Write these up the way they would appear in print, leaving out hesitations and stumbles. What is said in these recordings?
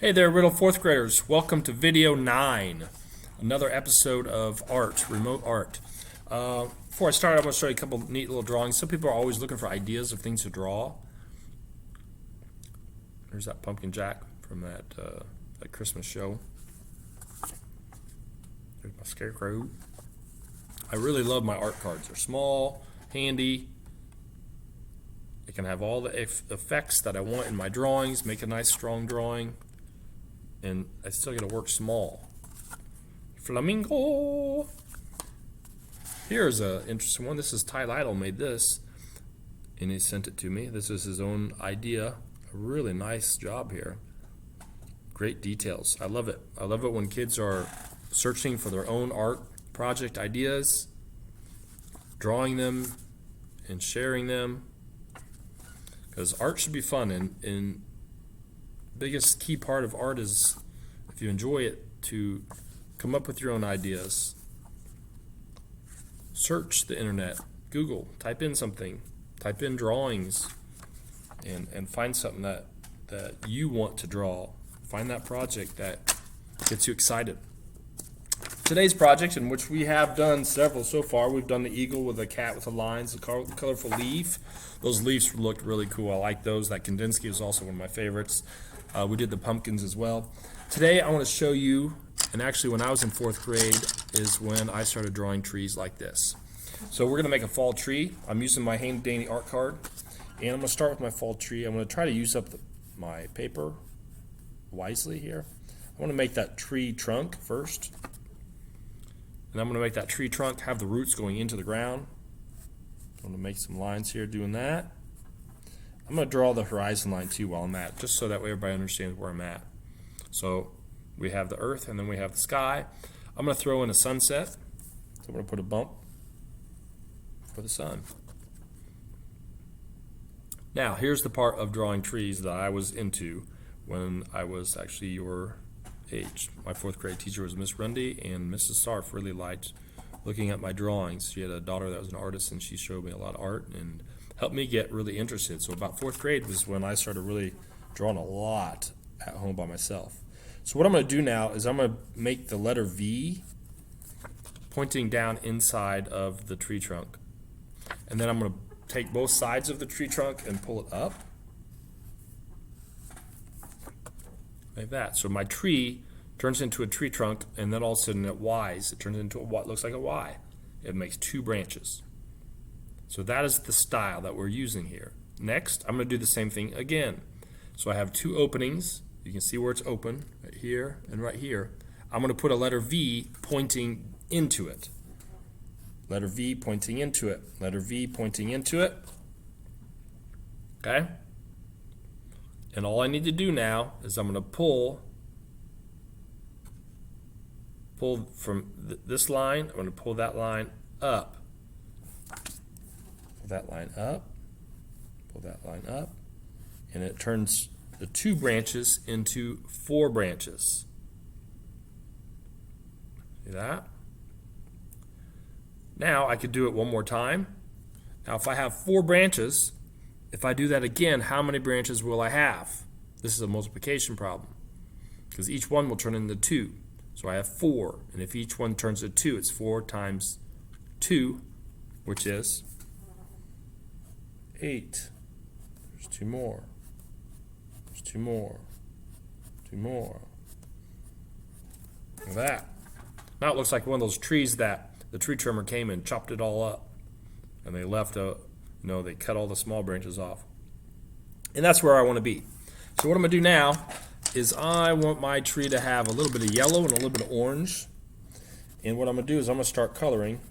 Hey there, Riddle 4th graders. Welcome to video 9, another episode of art, remote art. Before I start, I'm going to show you a couple neat little drawings. Some people are always looking for ideas of things to draw. There's that pumpkin jack from that Christmas show. There's my scarecrow. I really love my art cards. They're small, handy. They can have all the effects that I want in my drawings, make a nice strong drawing. And I still got to work small. Flamingo. Here's an interesting one. This is Ty Lytle made this, and he sent it to me. This is his own idea. A really nice job here. Great details. I love it. I love it when kids are searching for their own art project ideas, drawing them, and sharing them. Because art should be fun, and biggest key part of art is, if you enjoy it, to come up with your own ideas. Search the internet, Google, type in something, type in drawings, and find something that you want to draw. Find that project that gets you excited. Today's project, in which we have done several so far, we've done the eagle with a cat with the lines, the colorful leaf. Those leaves looked really cool. I like those. That Kandinsky is also one of my favorites. We did the pumpkins as well. Today I want to show you, and actually when I was in 4th grade is when I started drawing trees like this. So we're going to make a fall tree. I'm using my handy dandy art card, and I'm going to start with my fall tree. I'm going to try to use up my paper wisely here. I want to make that tree trunk first. And I'm going to make that tree trunk have the roots going into the ground. I'm going to make some lines here doing that. I'm going to draw the horizon line too while I'm at it, just so that way everybody understands where I'm at. So we have the earth and then we have the sky. I'm going to throw in a sunset. So I'm going to put a bump for the sun. Now here's the part of drawing trees that I was into when I was actually your age. My 4th grade teacher was Miss Rundy, and Mrs. Sarf really liked looking at my drawings. She had a daughter that was an artist, and she showed me a lot of art and helped me get really interested. So about 4th grade was when I started really drawing a lot at home by myself. So what I'm going to do now is I'm going to make the letter V pointing down inside of the tree trunk. And then I'm going to take both sides of the tree trunk and pull it up. Like that. So my tree turns into a tree trunk, and then all of a sudden it Ys. It turns into what looks like a Y. It makes 2 branches. So that is the style that we're using here. Next, I'm going to do the same thing again. So I have 2 openings. You can see where it's open, right here and right here. I'm going to put a letter V pointing into it. Letter V pointing into it. Letter V pointing into it. Okay? And all I need to do now is I'm going to pull from this line. I'm going to pull that line up. Pull that line up. Pull that line up. And it turns the 2 branches into 4 branches. See that? Now I could do it one more time. Now if I have 4 branches, if I do that again, how many branches will I have? This is a multiplication problem, because each one will turn into 2. So I have 4, and if each one turns to 2, it's 4 times 2, which is 8. There's 2 more. There's 2 more. 2 more. Look at that. Now it looks like one of those trees that the tree trimmer came and chopped it all up, and they left they cut all the small branches off. And that's where I want to be. So what I'm going to do now is I want my tree to have a little bit of yellow and a little bit of orange. And what I'm going to do is I'm going to start coloring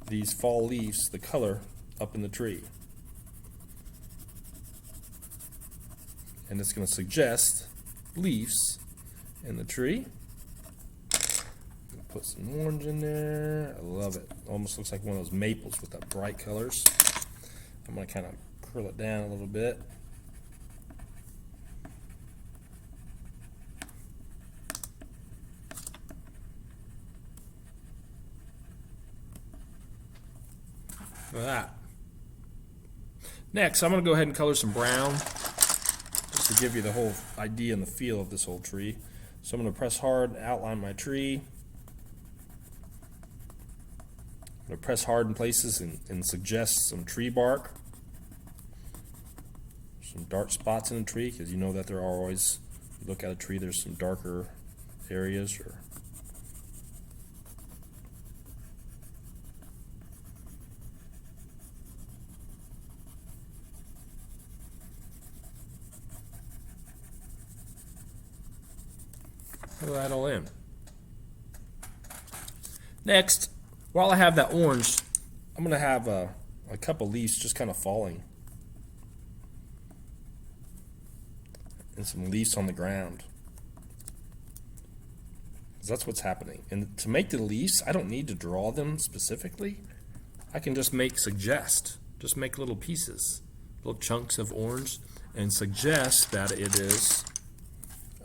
these fall leaves, the color, up in the tree. And it's going to suggest leaves in the tree. Put some orange in there. I love it. Almost looks like one of those maples with that bright colors. I'm going to kind of curl it down a little bit. Look at that. Next, I'm going to go ahead and color some brown. just to give you the whole idea and the feel of this whole tree. So I'm going to press hard, outline my tree. I'm going to press hard in places and suggest some tree bark. Some dark spots in a tree, because you know that there are always, you look at a tree, there's some darker areas. Or fill that all in. Next, while I have that orange, I'm going to have a couple leaves just kind of falling. And some leaves on the ground. That's what's happening. And to make the leaves, I don't need to draw them specifically. I can just suggest, just make little pieces, little chunks of orange, and suggest that it is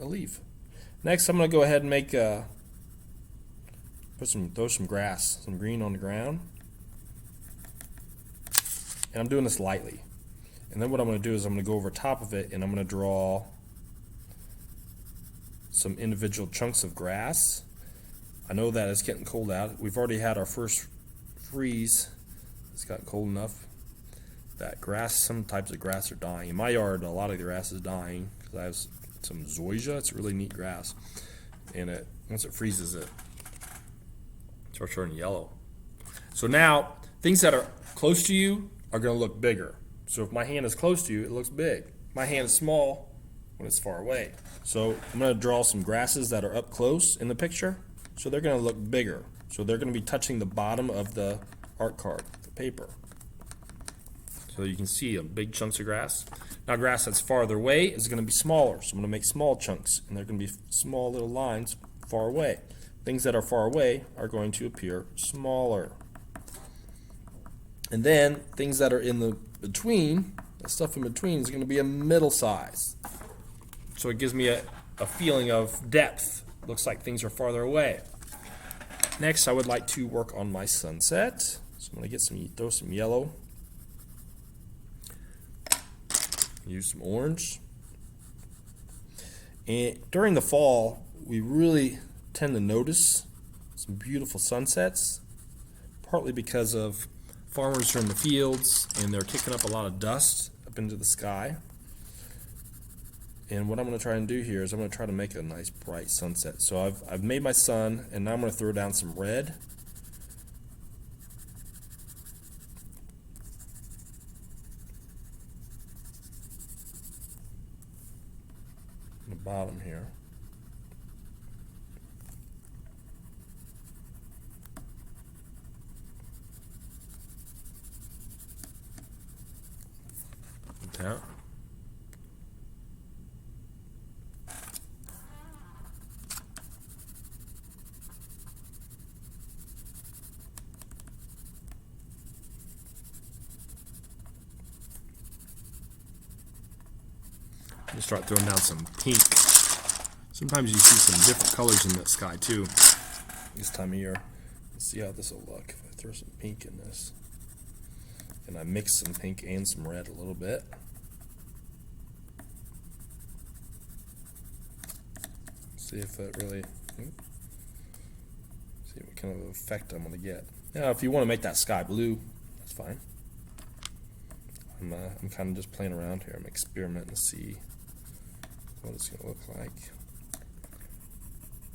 a leaf. Next, I'm going to go ahead and make throw some grass, some green on the ground. And I'm doing this lightly. And then what I'm going to do is I'm going to go over top of it and I'm going to draw some individual chunks of grass. I know that it's getting cold out. We've already had our first freeze. It's got cold enough that some types of grass are dying. In my yard, a lot of the grass is dying because I have some zoysia. It's a really neat grass. And once it freezes, it starts turning yellow. So now, things that are close to you are going to look bigger. So if my hand is close to you, it looks big. My hand is small when it's far away. So I'm going to draw some grasses that are up close in the picture. So they're going to look bigger. So they're going to be touching the bottom of the art card, the paper. So you can see big chunks of grass. Now grass that's farther away is going to be smaller. So I'm going to make small chunks, and they're going to be small little lines far away. Things that are far away are going to appear smaller. And then things that are in the between, the stuff in between, is going to be a middle size. So it gives me a feeling of depth. Looks like things are farther away. Next, I would like to work on my sunset. So I'm going to throw some yellow. Use some orange. And during the fall, we really tend to notice some beautiful sunsets, partly because of farmers are in the fields and they're kicking up a lot of dust up into the sky. And what I'm going to try and do here is I'm going to try to make a nice bright sunset. So I've made my sun, and now I'm going to throw down some red. On the bottom here. Like that. I'm start throwing down some pink. Sometimes you see some different colors in the sky too this time of year. Let's see how this will look if I throw some pink in this. And I mix some pink and some red a little bit. See if that really, see what kind of effect I'm going to get. Now if you want to make that sky blue, that's fine. I'm kind of just playing around here. I'm experimenting to see what it's going to look like.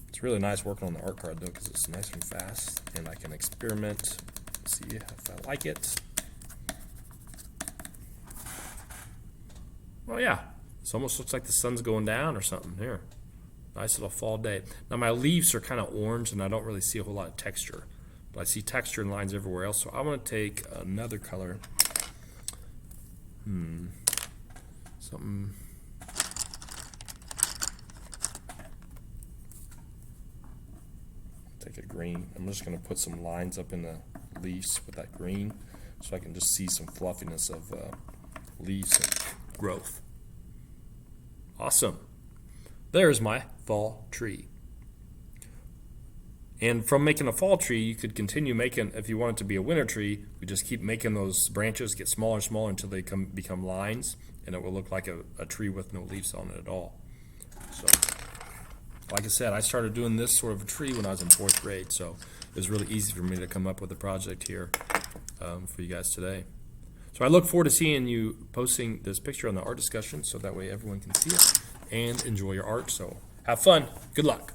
It's really nice working on the art card though, because it's nice and fast, and I can experiment, see if I like it. Well, yeah, it almost looks like the sun's going down or something here. Nice little fall day. Now my leaves are kind of orange, and I don't really see a whole lot of texture, but I see texture and lines everywhere else. So I want to take another color. Something. Take a green. I'm just going to put some lines up in the leaves with that green so I can just see some fluffiness of leaves and growth. Awesome. There's my fall tree. And from making a fall tree, you could continue making, if you want it to be a winter tree, we just keep making those branches get smaller and smaller until they become lines, and it will look like a tree with no leaves on it at all. So, like I said, I started doing this sort of a tree when I was in 4th grade, so it was really easy for me to come up with a project here for you guys today. So I look forward to seeing you posting this picture on the art discussion, so that way everyone can see it and enjoy your art. So have fun. Good luck.